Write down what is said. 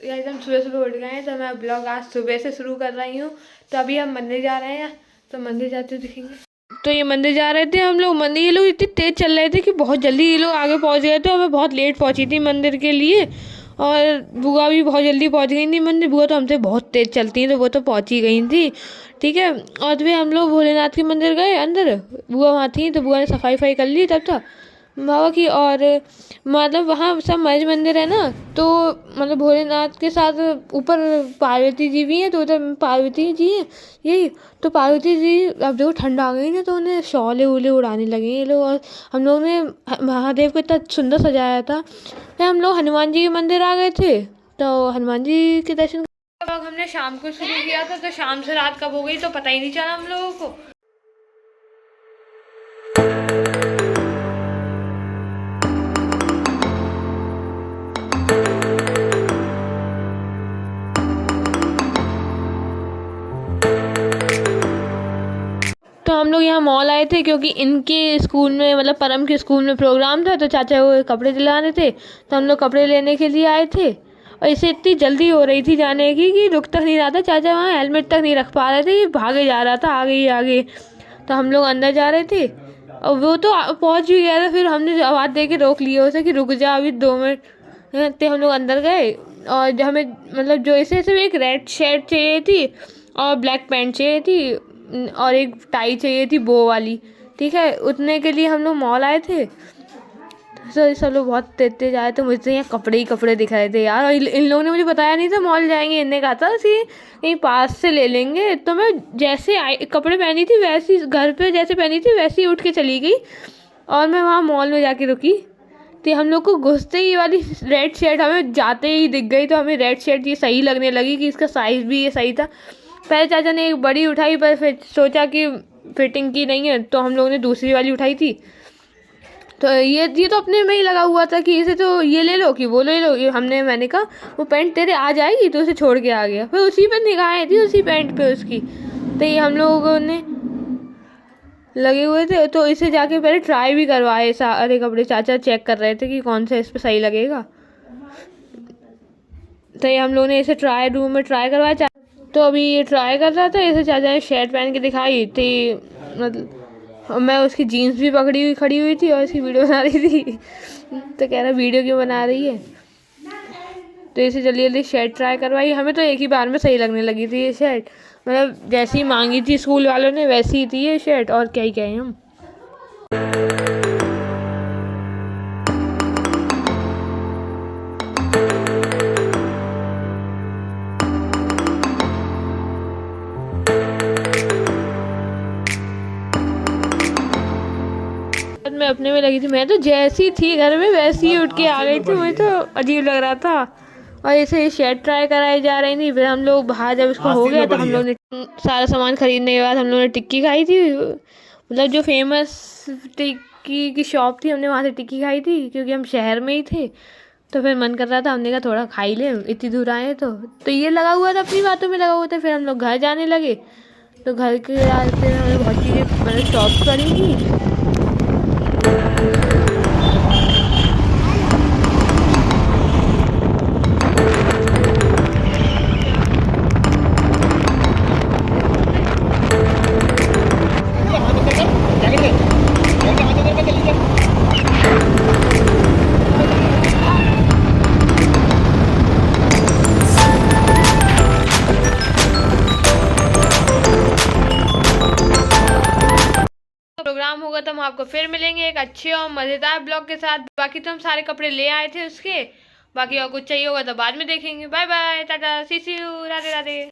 Guys हम सुबह सुबह उठ गए हैं, तो मैं ब्लॉग आज सुबह से शुरू कर रही हूँ। तो अभी हम मंदिर जा रहे हैं, तो मंदिर जाते हुए दिखेंगे। तो ये मंदिर जा रहे थे हम लोग। मंदिर ये लोग इतनी तेज चल रहे थे कि बहुत जल्दी ये लोग आगे पहुँच गए थे, और मैं बहुत लेट पहुँची थी मंदिर के लिए। और बुआ भी बहुत जल्दी पहुँच गई थी मंदिर। बुआ तो हमसे बहुत तेज चलती हैं, तो वो तो पहुँच ही गई थी। ठीक है, और फिर हम लोग भोलेनाथ के मंदिर गए अंदर। बुआ वहाँ थी, तो बुआ ने सफाई वफाई कर ली तब तक बाबा की। और मतलब वहाँ सब मज मंदिर है ना, तो मतलब भोलेनाथ के साथ ऊपर पार्वती जी भी हैं, तो उधर पार्वती जी हैं यही। तो पार्वती जी अब देखो ठंड आ गई ना, तो उन्हें शौले वूले उड़ाने लगे ये लोग। और हम लोग ने महादेव को इतना सुंदर सजाया था। फिर हम लोग हनुमान जी के मंदिर आ गए थे, तो हनुमान जी के दर्शन हमने शाम को शुरू किया था। तो शाम से रात कब हो गई तो पता ही नहीं चला हम लोगों को। तो हम लोग यहाँ मॉल आए थे, क्योंकि इनके स्कूल में मतलब परम के स्कूल में प्रोग्राम था, तो चाचा वो कपड़े दिलाने थे, तो हम लोग कपड़े लेने के लिए आए थे। और इसे इतनी जल्दी हो रही थी जाने की कि रुक तक नहीं रहा था। चाचा वहाँ हेलमेट तक नहीं रख पा रहे थे, ये भागे जा रहा था आगे ही आगे। तो हम लोग अंदर जा रहे थे, और वो तो पहुँच भी गया था। फिर हमने आवाज़ दे के रोक लिया उसे कि रुक जा अभी 2 मिनट। तो हम लोग अंदर गए, और जो हमें मतलब जो इसे सिर्फ एक रेड शर्ट चाहिए थी, और ब्लैक पैंट चाहिए थी, और एक टाई चाहिए थी बो वाली। ठीक है, उतने के लिए हम लोग मॉल आए थे। तो सब लोग बहुत तेज तेज आए, तो मुझे यहाँ कपड़े ही कपड़े दिख रहे थे यार। और इन लोगों ने मुझे बताया नहीं था मॉल जाएंगे। इनने कहा था कि कहीं पास से ले लेंगे। तो मैं जैसे कपड़े पहनी थी वैसी, घर पे जैसे पहनी थी वैसे ही उठ के चली गई, और मैं वहाँ मॉल में जाके रुकी। तो हम लोग को घुसते ही वाली रेड शर्ट हमें जाते ही दिख गई। तो हमें रेड शर्ट ये सही लगने लगी कि इसका साइज़ भी ये सही था। पहले चाचा ने एक बड़ी उठाई, पर फिर सोचा कि फिटिंग की नहीं है, तो हम लोगों ने दूसरी वाली उठाई थी। तो ये तो अपने में ही लगा हुआ था कि इसे तो ये ले लो कि वो ले लो। मैंने कहा वो पैंट तेरे आ जाएगी, तो उसे छोड़ के आ गया। फिर उसी पे निगाहें थी, उसी पैंट पे उसकी। तो ये हम लोगों ने लगे हुए थे, तो इसे जाके पहले ट्राई भी करवाए सारे कपड़े। चाचा चेक कर रहे थे कि कौन सा इस पर सही लगेगा। तो ये हम लोगों ने इसे ट्राई रूम में ट्राई करवाया। तो अभी ये ट्राई कर रहा था, इसे चाचा ने शर्ट पहन के दिखाई थी। मतलब मैं उसकी जीन्स भी पकड़ी हुई खड़ी हुई थी, और इसकी वीडियो बना रही थी। तो कह रहा वीडियो क्यों बना रही है। तो इसे जल्दी जल्दी शर्ट ट्राई करवाई। हमें तो एक ही बार में सही लगने लगी थी ये शर्ट। मतलब जैसी मांगी थी स्कूल वालों ने वैसी ही थी ये शर्ट, और क्या ही कहें हम। मैं अपने में लगी थी, मैं तो जैसी थी घर में वैसी ही उठ के आ गई थी। मुझे तो अजीब लग रहा था। और ऐसे शर्ट ट्राई कराई जा रही थी। फिर हम लोग बाहर जब उसको हो गया, तो हम लोग ने सारा सामान खरीदने के बाद हम लोग ने टिक्की खाई थी। मतलब जो फेमस टिक्की की शॉप थी, हमने वहाँ से टिक्की खाई थी, क्योंकि हम शहर में ही थे। तो फिर मन कर रहा था, हमने कहा थोड़ा खा ही ले, इतनी दूर आए तो ये लगा हुआ था, अपनी बातों में लगा हुआ था। फिर हम लोग घर जाने लगे। तो घर के रास्ते में हमने बहुत चीज़ें मतलब शॉप करी थी। प्रोग्राम होगा तो हम आपको फिर मिलेंगे एक अच्छे और मज़ेदार ब्लॉग के साथ। बाकी तो हम सारे कपड़े ले आए थे उसके। बाकी और कुछ चाहिए होगा तो बाद में देखेंगे। Bye bye, tata, see you, Radhe Radhe.